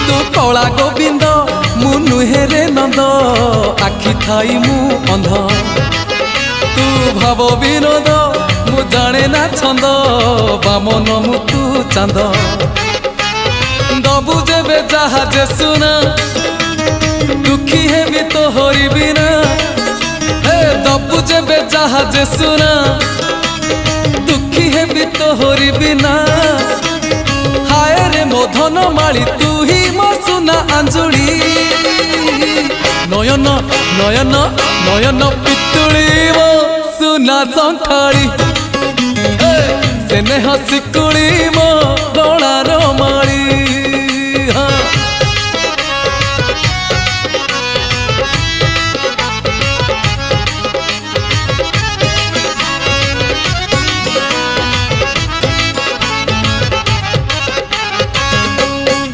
तू कला गोविंद मु नुहे रे नंद आखि थाई मु अंध तू भाव विनोद मु जाने ना छंद बामन मु तू चांद दबु जेबे जहाजे सुना दुखी हेबी तो हरि बिना हे दबु जेबे जहाजे सुना दुखी हेबी तो हरि बिना हाय रे मो धन माली तू ही मो सुना अंजुली नयन नयन नयन पितुली मो सुना संखाली स्नेह शिकुली मो गणार